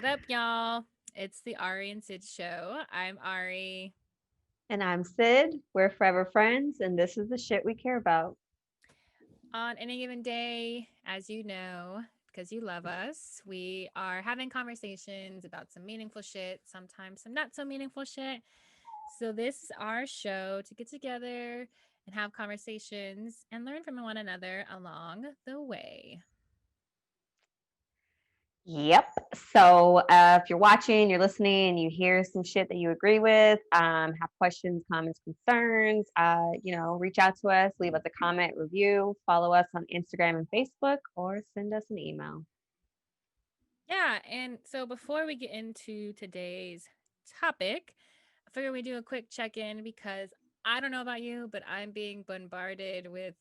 What up, y'all? It's the Ari and Syd show. I'm Ari. And I'm Syd. We're forever friends, and this is the shit we care about. On any given day, as you know, because you love us, we are having conversations about some meaningful shit, sometimes some not so meaningful shit. So, this is our show to get together and have conversations and learn from one another along the way. Yep. So if you're watching, you're listening, and you hear some shit that you agree with, have questions, comments, concerns, reach out to us, leave us a comment, review, follow us on Instagram and Facebook, or send us an email. Yeah. And so, before we get into today's topic, I figure we do a quick check in because I don't know about you, but I'm being bombarded with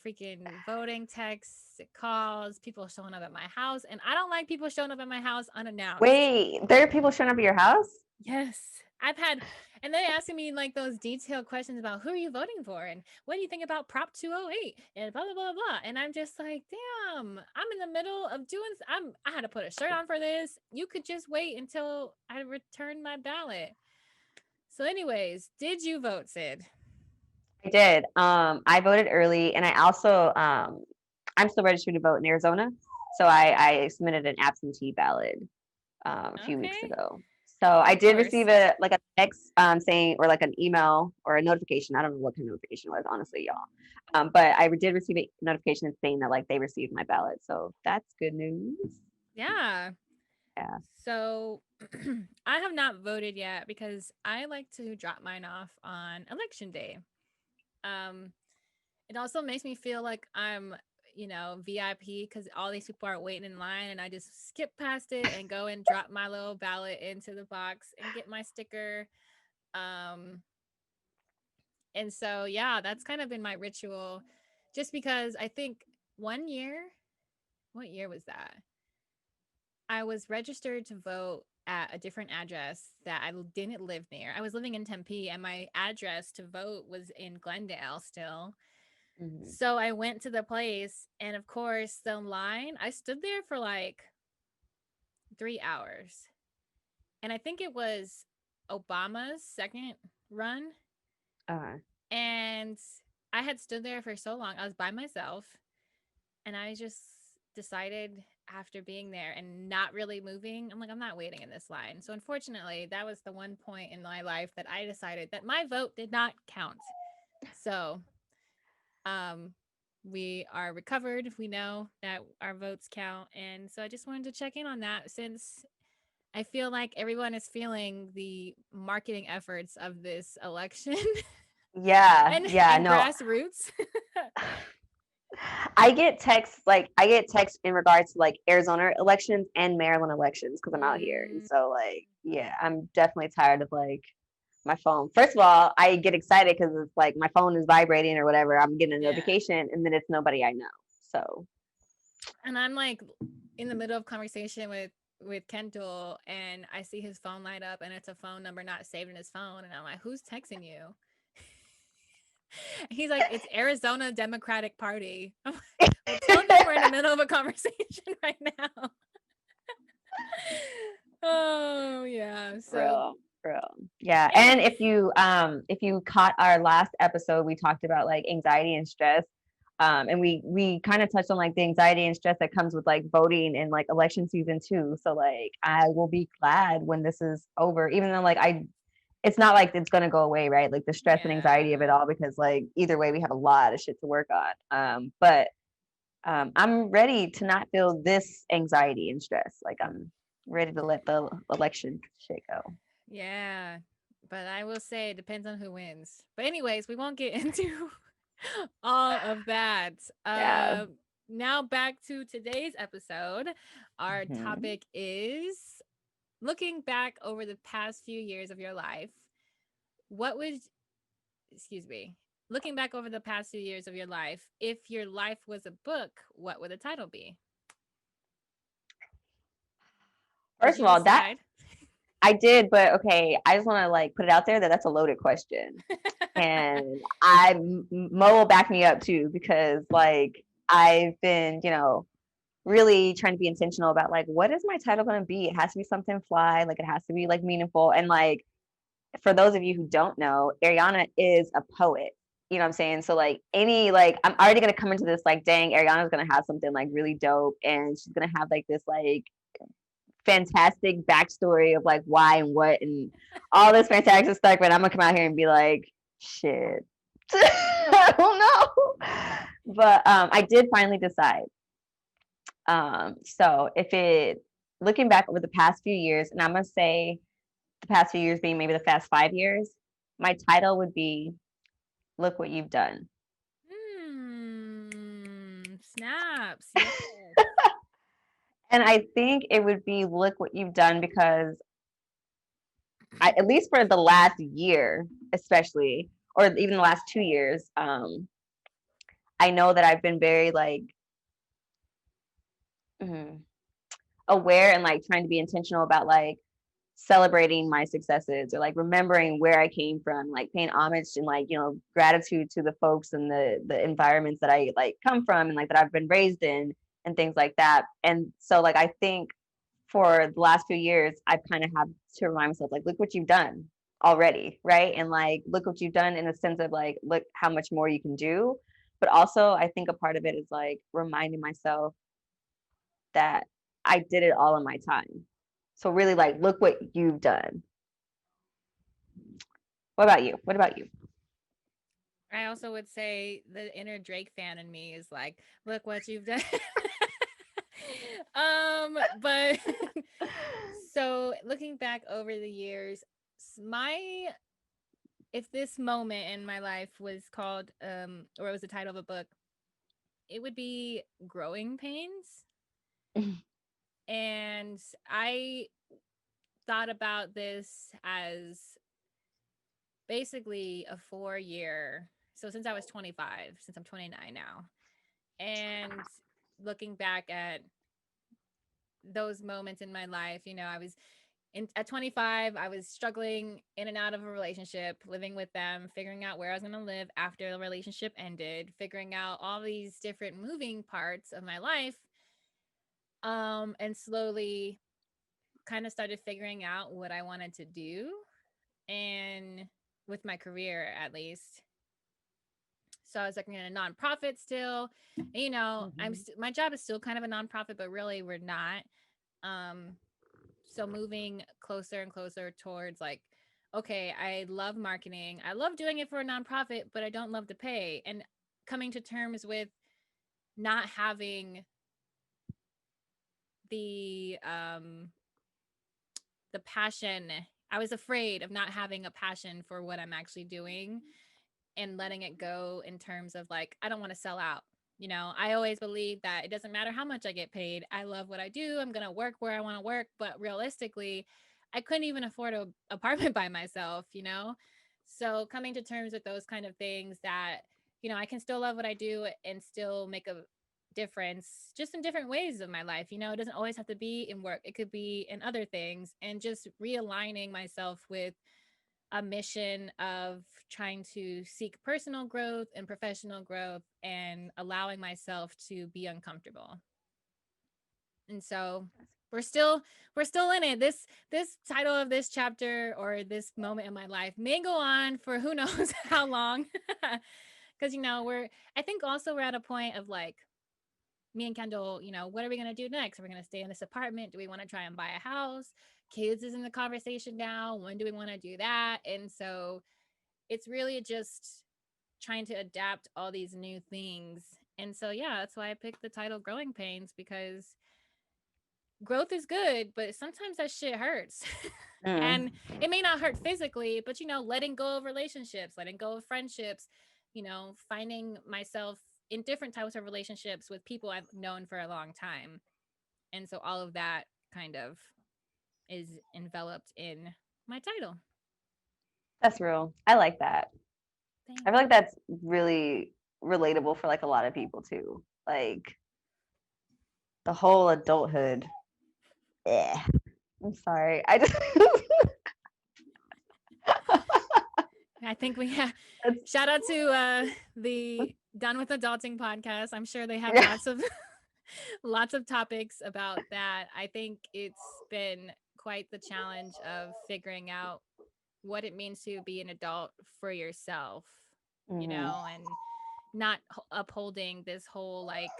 freaking voting texts, calls, people showing up at my house. And I don't like people showing up at my house unannounced. Wait, there are people showing up at your house? Yes. I've had, and they asking me like those detailed questions about who are you voting for and what do you think about Prop 208 and blah, blah, blah, blah. And I'm just like, damn, I'm in the middle of doing, I had to put a shirt on for this. You could just wait until I return my ballot. So, anyways, did you vote, Syd? I did. I voted early, and I also I'm still registered to vote in Arizona, so I submitted an absentee ballot a few weeks Okay. ago. So I Of did receive course. a text saying, or like an email or a notification. I don't know what kind of notification it was, honestly, y'all. But I did receive a notification saying that like they received my ballot. So that's good news. Yeah. Yeah. So I have not voted yet because I like to drop mine off on election day. Um, it also makes me feel like I'm, VIP because all these people are waiting in line and I just skip past it and go and drop my little ballot into the box and get my sticker. Um, and so, yeah, that's kind of been my ritual just because I think one year, what year was that? I was registered to vote at a different address that I didn't live near. I was living in Tempe and my address to vote was in Glendale still. Hmm. So I went to the place and of course the line, I stood there for like 3 hours. And I think it was Obama's second run. Uh, And I had stood there for so long. I was by myself and I just decided after being there and not really moving, I'm like, I'm not waiting in this line. So unfortunately, that was the one point in my life that I decided that my vote did not count. So um we are recovered. We know that our votes count. And so I just wanted to check in on that since I feel like everyone is feeling the marketing efforts of this election yeah. and Yeah. and No. grassroots. I get texts in regards to like Arizona elections and Maryland elections because I'm out here. And Mm, so like, yeah, I'm definitely tired of like my phone. First of all, I get excited because it's like my phone is vibrating or whatever. I'm getting a yeah. notification and then it's nobody I know. So And I'm like in the middle of conversation with Kendall and I see his phone light up and it's a phone number not saved in his phone and I'm like, "Who's texting you?" He's like, "It's Arizona Democratic Party." I'm like, "Well, tell them we're in the middle of a conversation right now." Oh, yeah. So, real, real. Yeah. And anyways, if you caught our last episode, we talked about like anxiety and stress. And we kind of touched on like the anxiety and stress that comes with like voting and like election season too. So like I will be glad when this is over, even though like I it's not like it's gonna go away, right? Like the stress and anxiety of it yeah. all, because like either way we have a lot of shit to work on. But I'm ready to not feel this anxiety and stress. Like I'm ready to let the election shit go. Yeah. But I will say it depends on who wins. But anyways, we won't get into all of that. Yeah. Now back to today's episode. Our Mhm. topic is looking back over the past few years of your life. What would, excuse me, looking back over the past few years of your life, if your life was a book, what would the title be? Did First you of all, that decide? I did, but okay, I just want to like put it out there that that's a loaded question, and Mo will back me up too because like I've been, really trying to be intentional about like, what is my title going to be? It has to be something fly, like it has to be like meaningful. And like, for those of you who don't know, Ariana is a poet. You know what I'm saying? So like any like I'm already gonna come into this like, dang, Ariana's gonna have something like really dope, and she's gonna have like this like fantastic backstory of like why and what and all this fantastic stuff. But I'm gonna come out here and be like, shit, I don't know. But I did finally decide. So if it looking back over the past few years, and I'm gonna say the past few years being maybe the past 5 years, my title would be "Look What You've Done." Snaps. Yes. And I think it would be "Look What You've Done" because at least for the last year, especially, or even the last 2 years, I know that I've been very like mm, aware and like trying to be intentional about like celebrating my successes or like remembering where I came from, like paying homage and like, gratitude to the folks and the environments that I like come from and like that I've been raised in and things like that. And so like I think for the last few years, I've kind of had to remind myself, like, look what you've done already, right? And like look what you've done in a sense of like, look how much more you can do. But also I think a part of it is like reminding myself that I did it all in my time. So really like look what you've done. What about you? What about you? I also would say the inner Drake fan in me is like, look what you've done. But so looking back over the years, my if this moment in my life was called or it was the title of a book, it would be Growing Pains. And I thought about this as basically a 4 year. So since I was 25, since I'm 29 now, and looking back at those moments in my life, I was at 25, I was struggling in and out of a relationship, living with them, figuring out where I was going to live after the relationship ended, figuring out all these different moving parts of my life. And slowly kind of started figuring out what I wanted to do and with my career at least. So I was working in a nonprofit still. I'm my job is still kind of a nonprofit, but really we're not. Um, so moving closer and closer towards like, okay, I love marketing. I love doing it for a nonprofit, but I don't love to pay. And coming to terms with not having the um the passion. I was afraid of not having a passion for what I'm actually doing and letting it go in terms of like, I don't want to sell out. I always believe that it doesn't matter how much I get paid. I love what I do. I'm going to work where I want to work. But realistically, I couldn't even afford an apartment by myself. So coming to terms with those kind of things that, I can still love what I do and still make a difference just in different ways of my life. It doesn't always have to be in work, it could be in other things. And just realigning myself with a mission of trying to seek personal growth and professional growth and allowing myself to be uncomfortable. And so we're still in it. This title of this chapter or this moment in my life may go on for who knows how long. Because I think also we're at a point of like, me and Kendall, what are we going to do next? Are we going to stay in this apartment? Do we want to try and buy a house? Kids is in the conversation now. When do we want to do that? And so it's really just trying to adapt all these new things. And so, yeah, that's why I picked the title Growing Pains, because growth is good, but sometimes that shit hurts. And Mm. it may not hurt physically, but, letting go of relationships, letting go of friendships, finding myself in different types of relationships with people I've known for a long time. And so all of that kind of is enveloped in my title. That's real. I like that. I Thanks. feel like that's really relatable for like a lot of people too. Like the whole adulthood. Yeah. I'm sorry. I just I think we have shout out to the Done with Adulting podcast. I'm sure they have yeah. lots of Lots of topics about that. I think it's been quite the challenge of figuring out what it means to be an adult for yourself, Hmm. and not upholding this whole like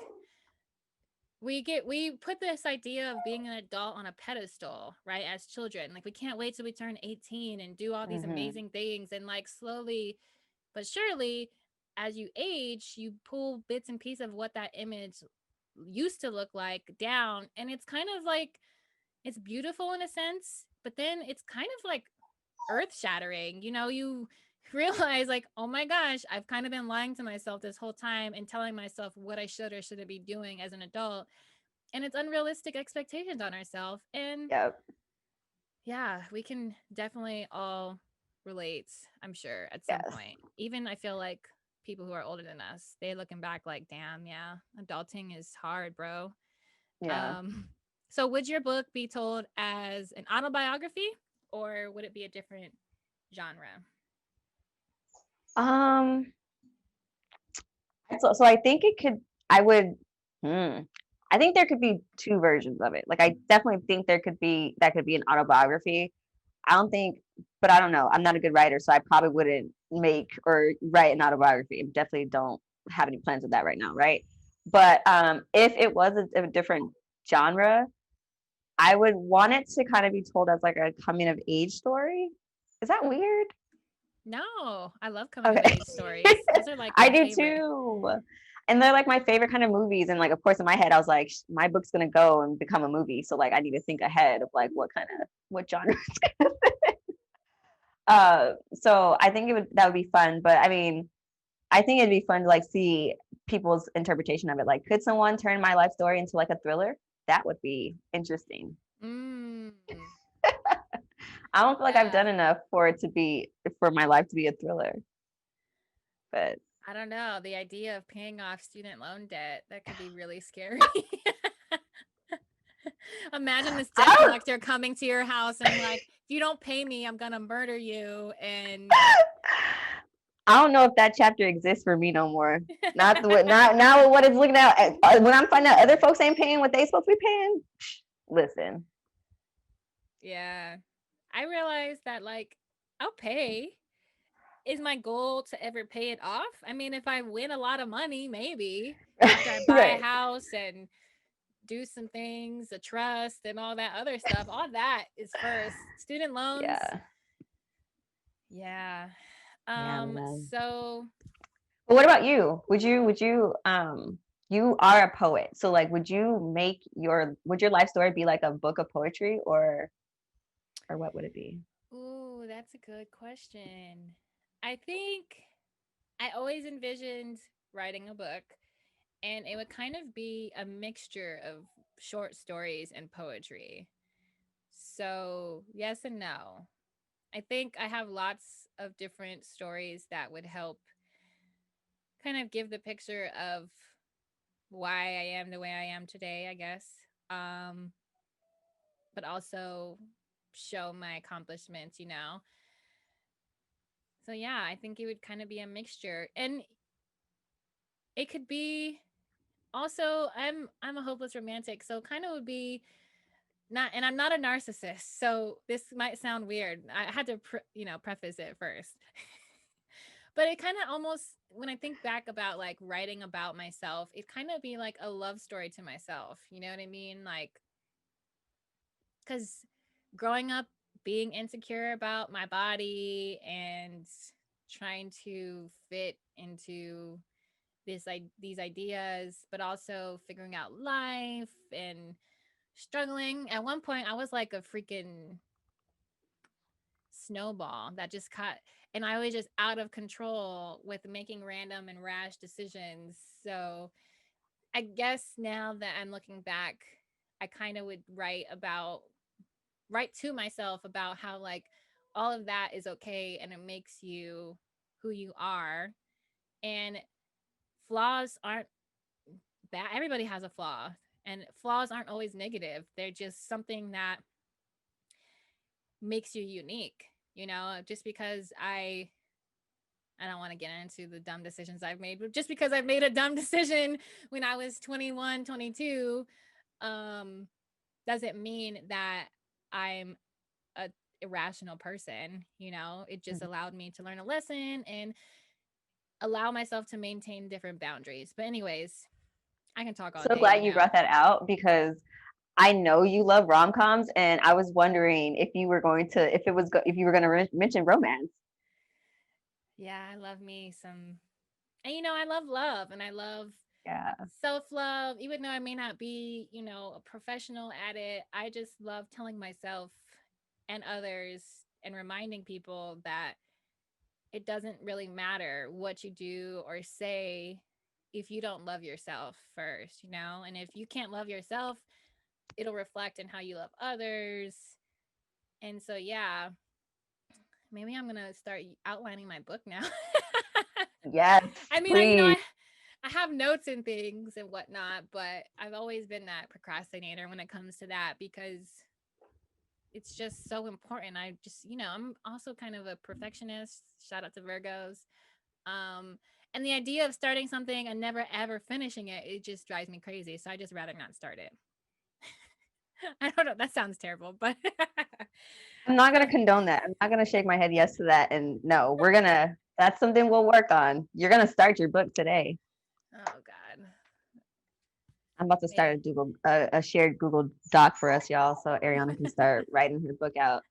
we put this idea of being an adult on a pedestal, right? As children, like we can't wait till we turn 18 and do all these Hmm. amazing things, and like slowly but surely, as you age, you pull bits and pieces of what that image used to look like down, and it's kind of like it's beautiful in a sense, but then it's kind of like earth shattering. You realize, like, oh my gosh, I've kind of been lying to myself this whole time and telling myself what I should or shouldn't be doing as an adult. And it's unrealistic expectations on ourselves. And Yep. yeah, we can definitely all relate, I'm sure, at some Yes. point. Even I feel like people who are older than us, they looking back like, damn, yeah, adulting is hard, bro. Yeah. Um, so would your book be told as an autobiography, or would it be a different genre? Um. So I think it could. I would. Hmm. I think there could be two versions of it. Like I definitely think that could be an autobiography. I don't think, but I don't know. I'm not a good writer, so I probably wouldn't make or write an autobiography. I definitely don't have any plans of that right now, right? But if it was a different genre, I would want it to kind of be told as like a coming of age story. Is that weird? No, I love coming of Okay. age stories. Those are like I my do favorite. too. And they're like my favorite kind of movies. And like, of course, in my head, I was like, my book's gonna go and become a movie. So like, I need to think ahead of like what genre. So I think that would be fun. But I mean, I think it'd be fun to like see people's interpretation of it. Like, could someone turn my life story into like a thriller? That would be interesting. Mm, I don't feel like I've yeah. done enough for my life to be a thriller. But I don't know. The idea of paying off student loan debt, that could be really scary. Imagine this debt I collector coming to your house and like, if you don't pay me, I'm gonna murder you. And I don't know if that chapter exists for me no more. Not the not now with what it's looking at. When I'm finding out other folks ain't paying what they supposed to be paying. Listen, yeah, I realized that like I'll pay. Is my goal to ever pay it off? I mean, if I win a lot of money, maybe after I buy a right? house and do some things, a trust and all that other stuff, all that is first. Student loans, Yeah, yeah. yeah, man. So But what about you? You are a poet, so like, would your life story be like a book of poetry, or what would it be? ooh, that's a good question. I think I always envisioned writing a book, and it would kind of be a mixture of short stories and poetry. So, yes and no. I think I have lots of different stories that would help kind of give the picture of why I am the way I am today, I guess. Um, but also show my accomplishments. So yeah, I think it would kind of be a mixture. And it could be also I'm a hopeless romantic, so kind of would be not, and I'm not a narcissist. So this might sound weird. I had to preface it first. But it kind of almost, when I think back about like writing about myself, it kind of be like a love story to myself. You know what I mean? Like, because growing up being insecure about my body and trying to fit into these ideas, but also figuring out life and struggling. At one point, I was like a freaking snowball that just caught, and I was just out of control with making random and rash decisions. So I guess now that I'm looking back, I kind of would write to myself about how like all of that is okay and it makes you who you are. And flaws aren't bad. Everybody has a flaw, and flaws aren't always negative. They're just something that makes you unique. Just because I I don't want to get into the dumb decisions I've made, but just because I've made a dumb decision when I was 21, 22, um, doesn't mean that I'm a irrational person. You know, it just Mhm. allowed me to learn a lesson and allow myself to maintain different boundaries. But anyways, I can talk all So day, glad you you know. brought that out because I know you love rom-coms, and I was wondering if you were going to, if you were going to mention romance. Yeah, I love me some, and you know, I love love and I love Yeah. self love, even though I may not be, you know, a professional at it. I just love telling myself and others and reminding people that it doesn't really matter what you do or say if you don't love yourself first, you know? And if you can't love yourself, it'll reflect in how you love others. And so, yeah, maybe I'm going to start outlining my book now. Yes, I mean, you know, please. I have notes and things and whatnot, but I've always been that procrastinator when it comes to that because it's just so important. I just, you know, I'm also kind of a perfectionist. Shout out to Virgos. Um, and the idea of starting something and never ever finishing it, it just drives me crazy. So I just rather not start it. I don't know. That sounds terrible, but I'm not going but to condone that. I'm not going to shake my head yes to that. And no, that's something we'll work on. You're going to start your book today. oh god. I'm about to start Maybe a shared Google Doc for us, y'all, so Ariana can start writing her book out.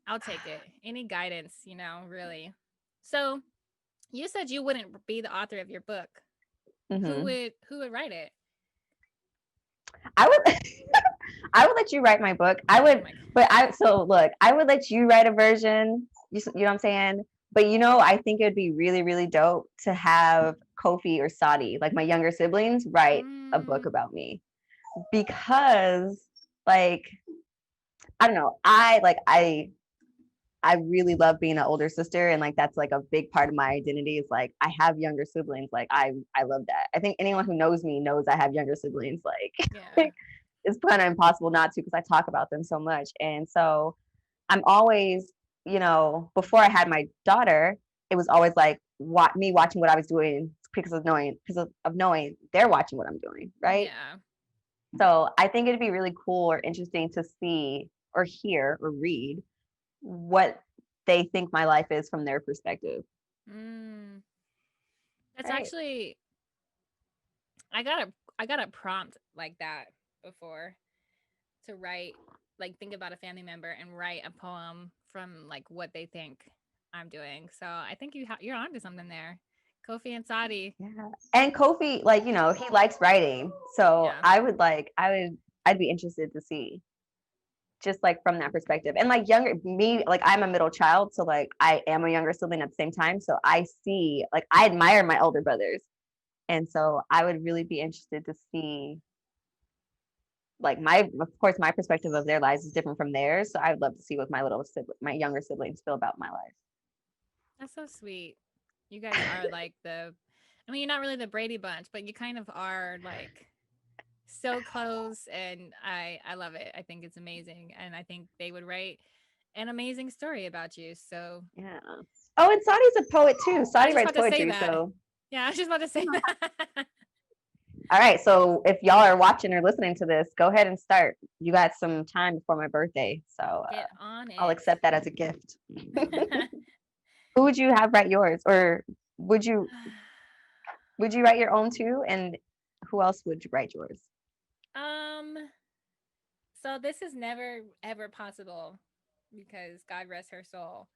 I'll take it. Any guidance, you know, really. So, you said you wouldn't be the author of your book. Hmm. Who would write it? I would, I would let you write my book. I Oh would, my god. so look, I would let you write a version. You know what I'm saying? But I think it would be really, really dope to have Kofi or Sadi, like my younger siblings, write a book Mm, about me because, like, I don't know, I really love being an older sister, and like that's like a big part of my identity is like I have younger siblings. Like I love that. I think anyone who knows me knows I have younger siblings. yeah. Like it's kind of impossible not to because I talk about them so much. And so I'm always, before I had my daughter, it was always like me watching what I was doing because of knowing they're watching what I'm doing, right? Yeah. So I think it'd be really cool or interesting to see or hear or read what they think my life is from their perspective. Mm. That's Right. actually I got a prompt like that before to write, like think about a family member and write a poem from like what they think I'm doing. So I think you're onto something there. Kofi and Sadi. Yeah. And Kofi, like, he likes writing. So Yeah. I'd be interested to see just like from that perspective. And like younger me, like I'm a middle child. So like I am a younger sibling at the same time. So I see, like, I admire my older brothers. And so I would really be interested to see, like, of course, my perspective of their lives is different from theirs. So I would love to see what my younger siblings feel about my life. That's so sweet. You guys are like I mean, you're not really the Brady Bunch, but you kind of are like so close, and I love it. I think it's amazing, and I think they would write an amazing story about you. So Yeah. Oh, and Sadi's a poet too. I was Sadi just writes about to say poetry. that. So Yeah, I was just about to say that. all right. So if y'all are watching or listening to this, go ahead and start. You got some time before my birthday. So Get on I'll it. accept that as a gift. Who would you have write yours? Or would you would you write your own too? And who else would you write yours? um, so this is never ever possible because God rest her soul.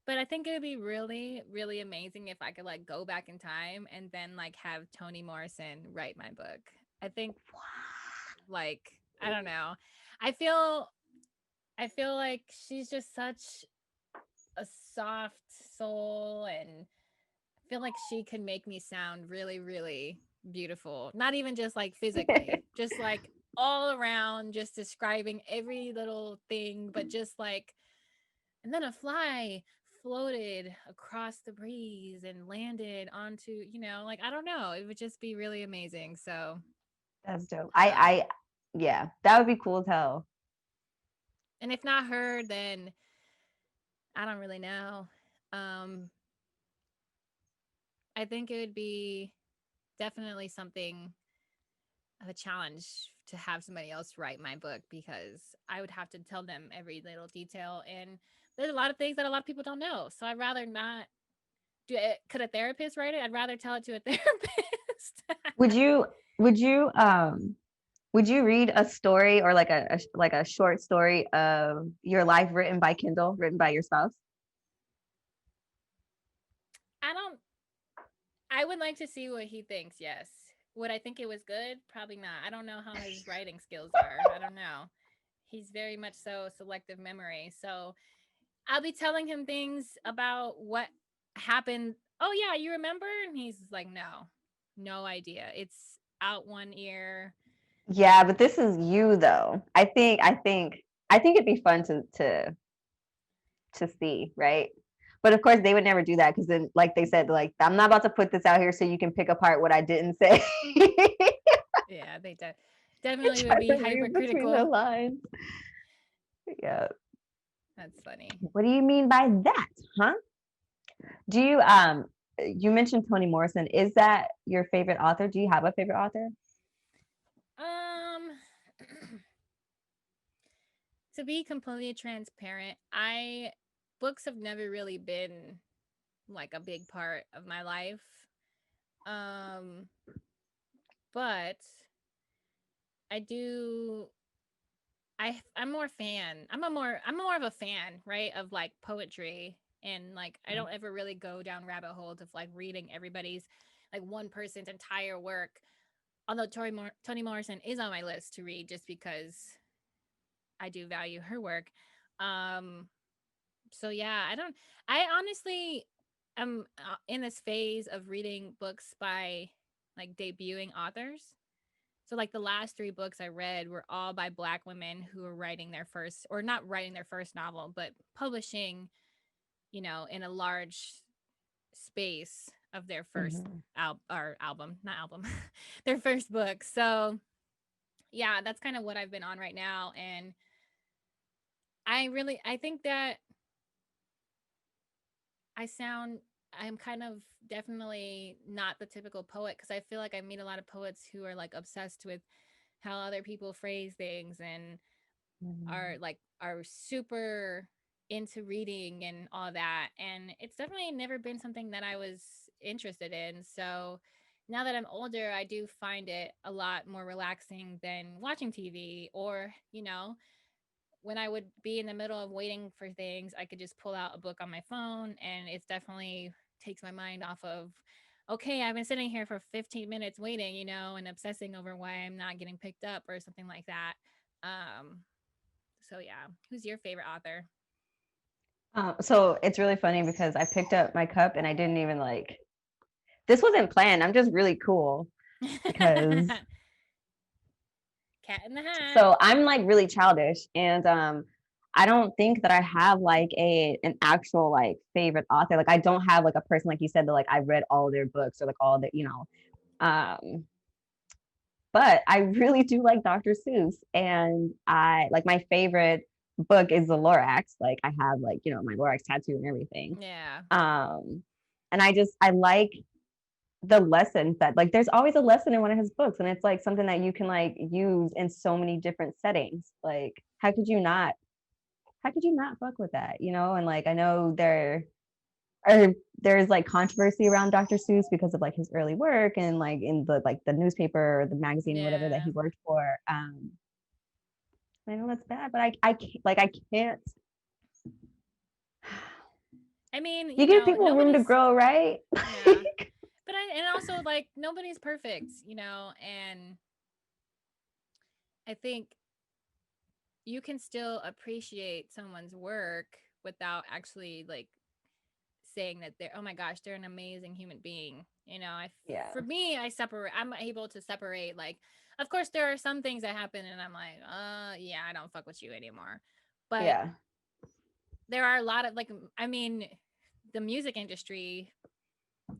But I think it would be really, really amazing if I could like go back in time and then like have Toni Morrison write my book. I think like I don't know. I feel I feel like she's just such a soft soul, and I feel like she can make me sound really, really beautiful. Not even just like physically, just like all around, just describing every little thing, but just like, and then a fly floated across the breeze and landed onto, you know, like, I don't know. It would just be really amazing. So, That's dope. um, Yeah, that would be cool as hell. and if not her, then I don't really know. Um, I think it would be definitely something of a challenge to have somebody else write my book because I would have to tell them every little detail. And there's a lot of things that a lot of people don't know. So I'd rather not do it. Could a therapist write it? I'd rather tell it to a therapist. Would you would you would you read a story or like like a short story of your life written by Kindle, written by your spouse? I don't, I would like to see what he thinks. Yes. Would I think it was good? Probably not. I don't know how his writing skills are. I don't know. He's very much so selective memory. So I'll be telling him things about what happened. Oh yeah, you remember? And he's like, no, no idea. It's out one ear. Yeah, but this is you though. I think it'd be fun to see, right? But of course they would never do that because then like they said, like I'm not about to put this out here so you can pick apart what I didn't say. Yeah, definitely would Try be to read between the hypercritical. lines. Yeah. That's funny. What do you mean by that, huh? Do you you mentioned Toni Morrison. Is that your favorite author? Do you have a favorite author? Um, to be completely transparent, I books have never really been like a big part of my life. Um, but I do I'm more fan. I'm more of a fan, right, of like poetry and like I don't ever really go down rabbit holes of like reading everybody's like one person's entire work. Although Toni Morrison is on my list to read just because I do value her work. Um so yeah, I honestly am in this phase of reading books by like debuting authors. So like the last three books I read were all by Black women who were writing their first, or not writing their first novel, but publishing, in a large space of their first Mhm. album, not album, their first book. So yeah, that's kind of what I've been on right now. And I think that I sound, I'm kind of definitely not the typical poet because I feel like I meet a lot of poets who are like obsessed with how other people phrase things and Mhm. are super into reading and all that, and it's definitely never been something that I was interested in. So now that I'm older, I do find it a lot more relaxing than watching TV, or when I would be in the middle of waiting for things, I could just pull out a book on my phone, and it's definitely takes my mind off of, okay, I've been sitting here for 15 minutes waiting, and obsessing over why I'm not getting picked up or something like that. um so yeah, who's your favorite author? So it's really funny because I picked up my cup and I didn't even like this wasn't planned. I'm just really cool because Cat in the Hat. so I'm like really childish and I don't think that I have like a an actual like favorite author. Like I don't have like a person like you said that like I read all their books or like all the, but I really do like Dr. Seuss and I like my favorite book is the Lorax. Like I have like, my Lorax tattoo and everything. Yeah. Um and I like the lessons that like there's always a lesson in one of his books and it's like something that you can like use in so many different settings. Like how could you not fuck with that, and like I know there's like controversy around Dr. Seuss because of like his early work and like in the newspaper or the magazine whatever that Yeah. he worked for. I know that's bad, but I can't, like I can't. I mean, You give people room to nobody's, grow, right? yeah. But and also like nobody's perfect, and I think you can still appreciate someone's work without actually like saying that they're, oh my gosh, they're an amazing human being. Yeah, For me, I'm able to separate, like, of course there are some things that happen and I'm like, yeah, I don't fuck with you anymore. But yeah, there are a lot of like, I mean, the music industry,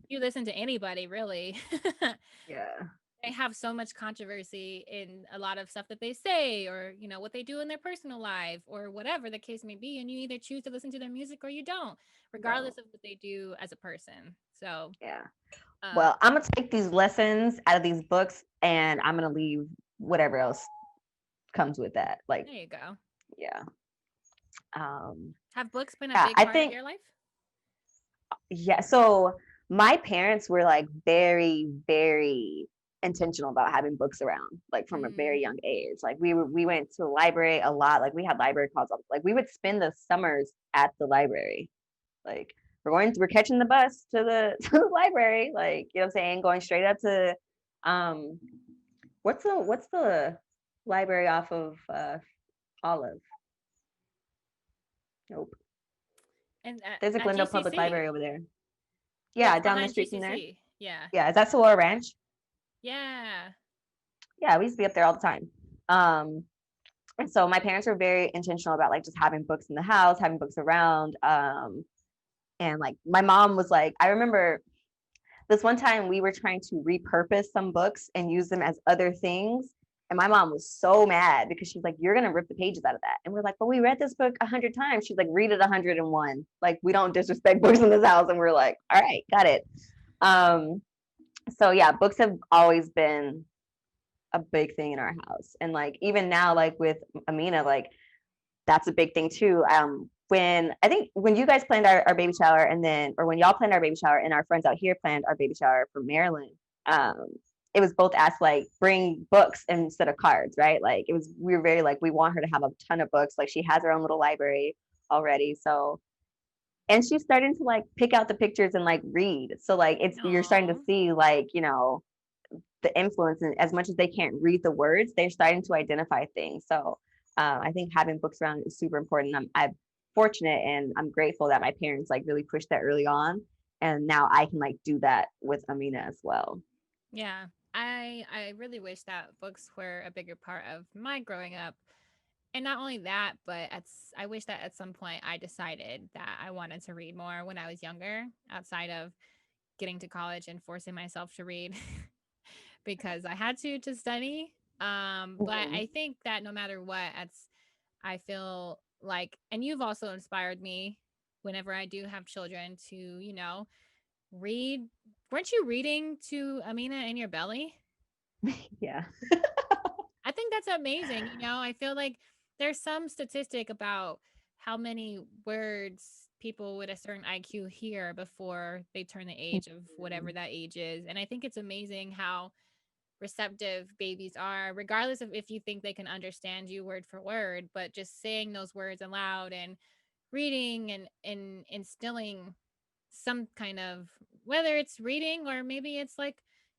you listen to anybody really. yeah. they have so much controversy in a lot of stuff that they say, or what they do in their personal life, or whatever the case may be, and you either choose to listen to their music or you don't, No. regardless of what they do as a person. So Yeah. um Well, I'm gonna take these lessons out of these books and I'm gonna leave whatever else comes with that. Like, there you go. yeah. Um, Have books been a yeah, big I part of think, your life? yeah. So my parents were like very, very intentional about having books around, like from a Mm. very young age. Like we went to the library a lot. Like we had library calls. Like we would spend the summers at the library. Like we're catching the bus to the to the library. Like, you know what I'm saying? Going straight up to um what's the library off of Olive? Nope. And There's a at Glendale Public GCC. Library over there. Yeah, It's down the behind street from there. GCC. Yeah. Yeah, is that Solar Ranch? Yeah. Yeah, we used to be up there all the time. Um, and so my parents were very intentional about like just having books in the house, having books around. And like my mom was like, I remember this one time we were trying to repurpose some books and use them as other things. And my mom was so mad because she's like, "You're gonna rip the pages out of that." And we're like, "But we read this book 100 times." She's like, "Read it 101. Like, we don't disrespect books in this house." And we're like, "All right, got it." Um, so yeah, books have always been a big thing in our house. And like even now, like with Amina, like that's a big thing too. When I think when you guys planned our baby shower, and then or when y'all planned our baby shower and our friends out here planned our baby shower for Maryland, um, it was both asked like bring books instead of cards, right? Like it was we were very like we want her to have a ton of books. Like she has her own little library already. So and she's starting to like pick out the pictures and like read. So like it's you're starting to No. see like, the influence, and as much as they can't read the words, they're starting to identify things. So I think having books around is super important. I'm fortunate and I'm grateful that my parents like really pushed that early on, and now I can like do that with Amina as well. Yeah. I really wish that books were a bigger part of my growing up. And not only that, but I wish that at some point I decided that I wanted to read more when I was younger, outside of getting to college and forcing myself to read because I had to study. But Mhm. I think that no matter what, I feel like, and you've also inspired me whenever I do have children to, read. Weren't you reading to Amina in your belly? Yeah. I think that's amazing. I feel like there's some statistic about how many words people with a certain IQ hear before they turn the age of whatever that age is. And I think it's amazing how receptive babies are, regardless of if you think they can understand you word for word, but just saying those words aloud and reading and instilling some kind of, whether it's reading or maybe it's like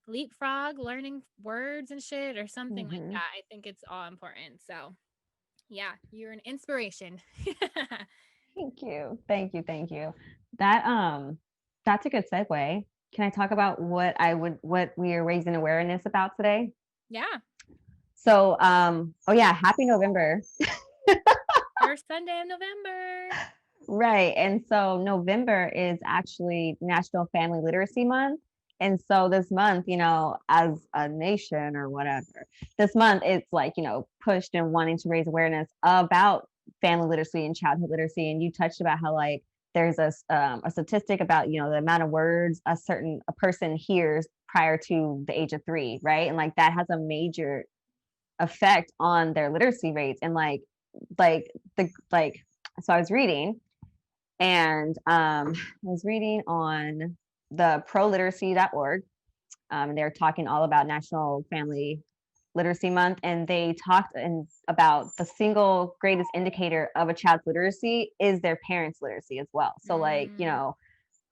leapfrog learning words and shit or something like Hmm. that. I think it's all important. So yeah, you're an inspiration. Thank you. Thank you. Thank you. That that's a good segue. Can I talk about what we are raising awareness about today? Yeah. So oh yeah, happy November. First Sunday of November. Right. And so November is actually National Family Literacy Month. And so this month, as a nation or whatever, this month it's like, pushed and wanting to raise awareness about family literacy and childhood literacy. And you touched about how like there's a statistic about, the amount of words a person hears prior to the age of 3, right? And like that has a major effect on their literacy rates. And like so I was reading and I was reading on the proliteracy.org. And they're talking all about National Family Literacy Month. And they talked about the single greatest indicator of a child's literacy is their parents' literacy as well. So, like,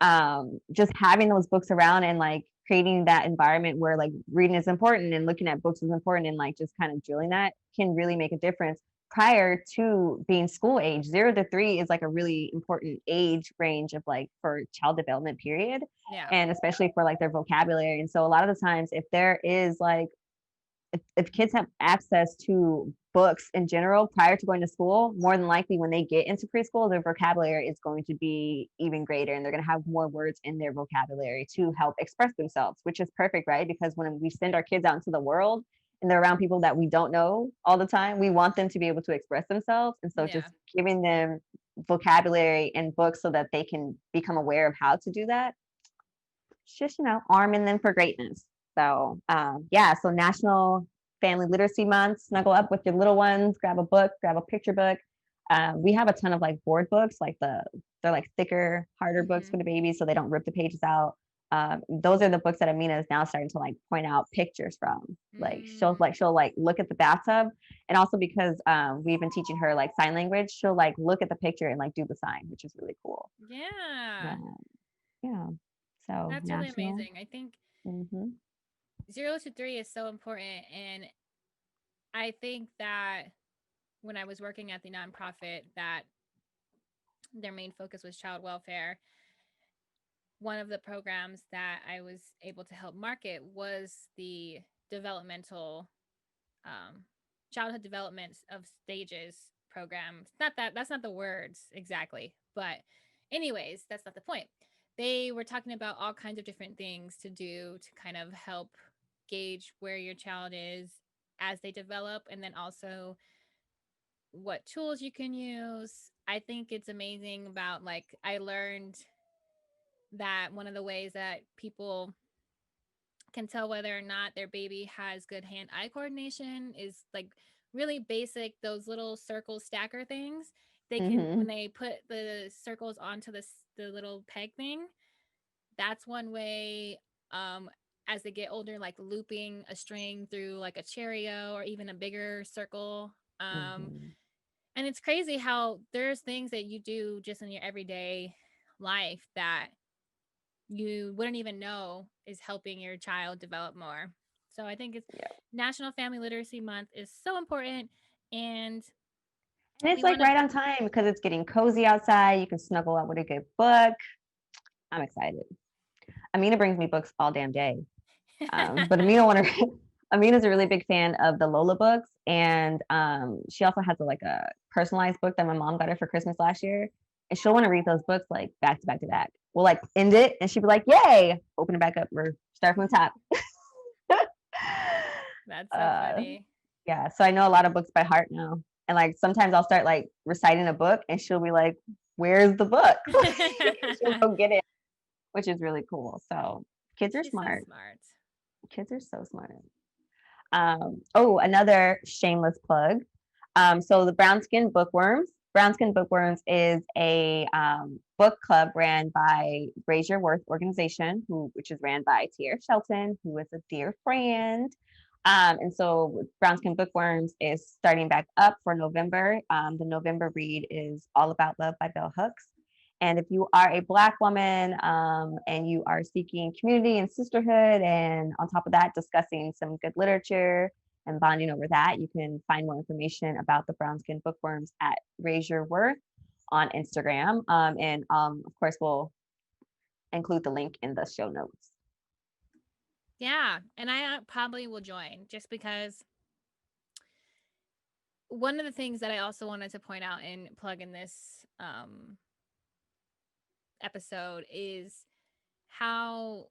Mm, just having those books around and like creating that environment where like reading is important and looking at books is important and like just kind of drilling that can really make a difference prior to being school age. 0 to 3 is like a really important age range of like for child development period, yeah. and especially for like their vocabulary. And so a lot of the times if there is like if kids have access to books in general prior to going to school, more than likely when they get into preschool, their vocabulary is going to be even greater and they're going to have more words in their vocabulary to help express themselves, which is perfect, right? Because when we send our kids out into the world and they're around people that we don't know all the time, we want them to be able to express themselves. And so Yeah. just giving them vocabulary and books so that they can become aware of how to do that, just, arming them for greatness. So, yeah, so National Family Literacy Month, snuggle up with your little ones, grab a book, grab a picture book. We have a ton of like board books, like they're like thicker, harder books for Mm-hmm. the babies so they don't rip the pages out. Those are the books that Amina is now starting to like point out pictures from. Like she'll like look at the bathtub, and also because we've been teaching her like sign language, she'll like look at the picture and like do the sign, which is really cool. Yeah. Yeah, yeah. So That's really national. amazing. I think Mm-hmm. 0 to 3 is so important. And I think that when I was working at the nonprofit that their main focus was child welfare, one of the programs that I was able to help market was the developmental um, childhood development of stages program. Not that that's not the words exactly, but anyways, that's not the point. They were talking about all kinds of different things to do to kind of help gauge where your child is as they develop, and then also what tools you can use. I think it's amazing about like I learned that one of the ways that people can tell whether or not their baby has good hand-eye coordination is like really basic, those little circle stacker things. They can, when Mm-hmm. they put the circles onto the little peg thing, that's one way. um as they get older, like looping a string through like a Cheerio or even a bigger circle. Mm-hmm. And it's crazy how there's things that you do just in your everyday life that you wouldn't even know is helping your child develop more. So I think it's Yeah. National Family Literacy Month is so important, and And it's we like want to. right on time because it's getting cozy outside. You can snuggle up with a good book. I'm excited. Amina brings me books all damn day. But Amina want to. Amina's a really big fan of the Lola books, and she also has like a personalized book that my mom got her for Christmas last year, and she'll want to read those books like back to back to back. We'll like end it, and she'll be like, "Yay!" Open it back up, or start from the top. That's so uh, funny. yeah, so I know a lot of books by heart now, and like sometimes I'll start like reciting a book, and she'll be like, "Where's the book?" She'll go get it, which is really cool. So kids are She's so smart. smart. Kids are so smart. Oh, another shameless plug. So the Brownskin Bookworms. Brownskin Bookworms is a book club ran by Raise Your Worth organization, which is ran by Tierra Shelton, who is a dear friend. And so Brownskin Bookworms is starting back up for November. The November read is All About Love by Bell Hooks. And if you are a Black woman and you are seeking community and sisterhood, and on top of that, discussing some good literature and bonding over that, you can find more information about the Brownskin Bookworms at Raise Your Worth on Instagram. And of course, we'll include the link in the show notes. Yeah, and I probably will join just because one of the things that I also wanted to point out and plug in this episode is how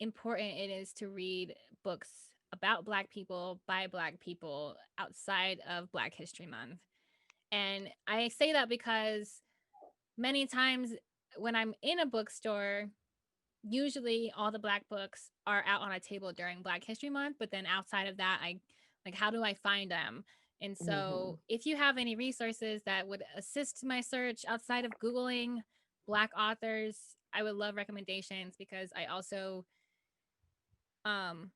important it is to read books about Black people by Black people outside of Black History Month. And I say that because many times when I'm in a bookstore, usually all the Black books are out on a table during Black History Month, but then outside of that, I like, how do I find them? And Mm-hmm. so if you have any resources that would assist my search outside of Googling Black authors, I would love recommendations because I also um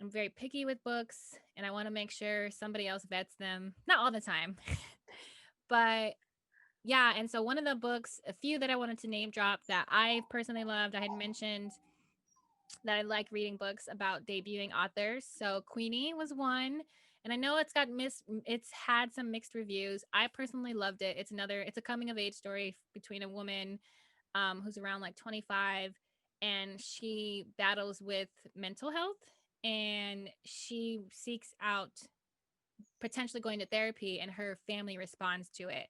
I'm very picky with books and I want to make sure somebody else vets them. Not all the time. But yeah, and so one of the books, a few that I wanted to name drop that I personally loved, I had mentioned that I like reading books about debuting authors. So Queenie was one. And I know it's had some mixed reviews. I personally loved it. It's a coming of age story between a woman who's around like 25, and she battles with mental health and she seeks out potentially going to therapy, and her family responds to it.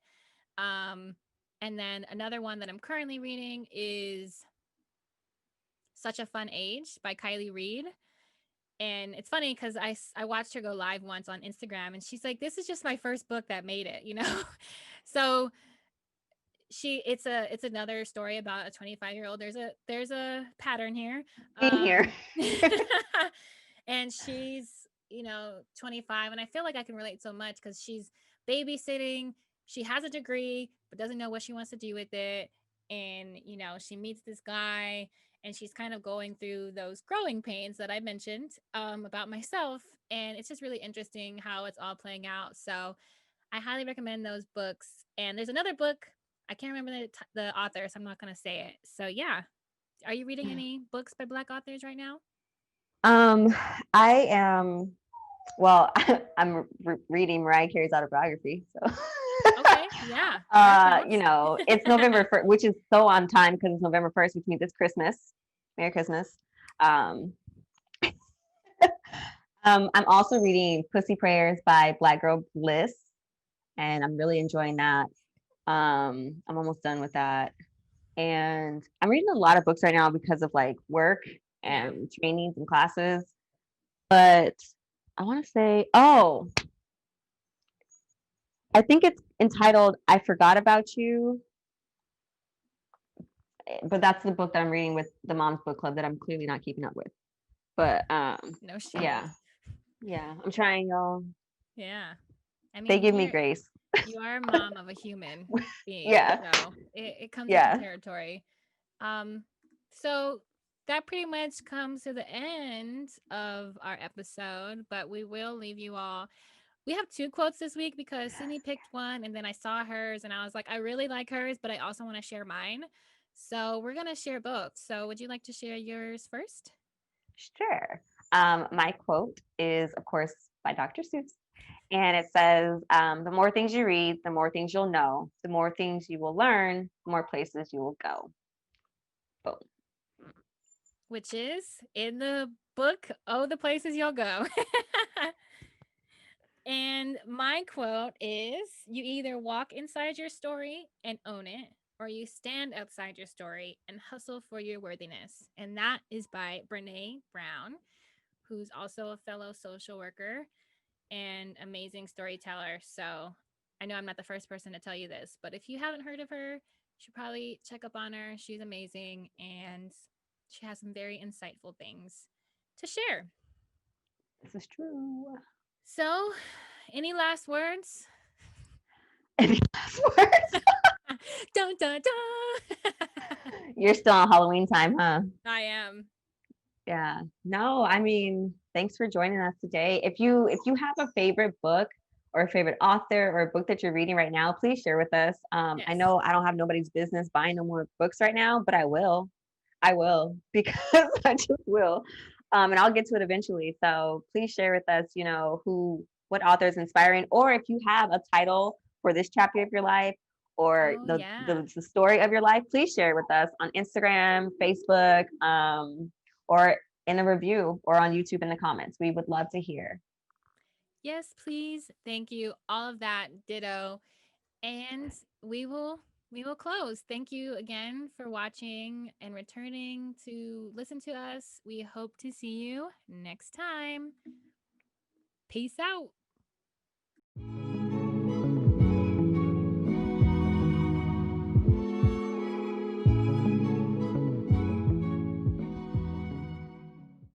Um, and then another one that I'm currently reading is Such a Fun Age by Kylie Reed. And it's funny because I watched her go live once on Instagram, and she's like, "This is just my first book that made it," you know. So it's another story about a 25-year-old. There's a pattern here. In here. And she's, 25, and I feel like I can relate so much because she's babysitting. She has a degree but doesn't know what she wants to do with it. And she meets this guy, and she's kind of going through those growing pains that I mentioned about myself. And it's just really interesting how it's all playing out. So I highly recommend those books. And there's another book. I can't remember the author, so I'm not going to say it. So yeah. Are you reading any books by Black authors right now? Um, I am, well, I'm reading Mariah Carey's autobiography. So, Okay. Yeah. That counts. it's November 1st, which is so on time because it's November 1st, which means it's Christmas. Merry Christmas. Um, I'm also reading Pussy Prayers by Black Girl Bliss, and I'm really enjoying that. I'm almost done with that. And I'm reading a lot of books right now because of like work Yeah. and trainings and classes. But I want to say, oh, I think it's entitled I Forgot About You. But that's the book that I'm reading with the Mom's Book Club that I'm clearly not keeping up with. But No shade. yeah. Yeah. I'm trying, y'all. Yeah. I They mean, give me grace. you are a mom of a human being, Yeah. so it comes with the Yeah. territory. Um, so that pretty much comes to the end of our episode, but we will leave you all. We have two quotes this week because Sydney picked one, and then I saw hers, and I was like, I really like hers, but I also want to share mine. So we're gonna share both. So would you like to share yours first? Sure. My quote is, of course, by Dr. Seuss. And it says, the more things you read, the more things you'll know. The more things you will learn, the more places you will go. Boom. Which is in the book, Oh, the Places You'll Go. And my quote is, you either walk inside your story and own it, or you stand outside your story and hustle for your worthiness. And that is by Brene Brown, who's also a fellow social worker and amazing storyteller. So I know I'm not the first person to tell you this, but if you haven't heard of her, you should probably check up on her. She's amazing, and she has some very insightful things to share. This is true. So, any last words? Any last words? Dun dun dun. You're still on Halloween time, huh? I am. Yeah. No, I mean, thanks for joining us today. If you have a favorite book or a favorite author or a book that you're reading right now, please share with us. I Yes. know I don't have nobody's business buying no more books right now, but I will. I will because I just will. And I'll get to it eventually. So please share with us, what author is inspiring, or if you have a title for this chapter of your life or Oh, the yeah. the story of your life, please share it with us on Instagram, Facebook, or in a review or on YouTube in the comments. We would love to hear. Yes, please. Thank you. All of that, ditto. And we will close. Thank you again for watching and returning to listen to us. We hope to see you next time. Peace out.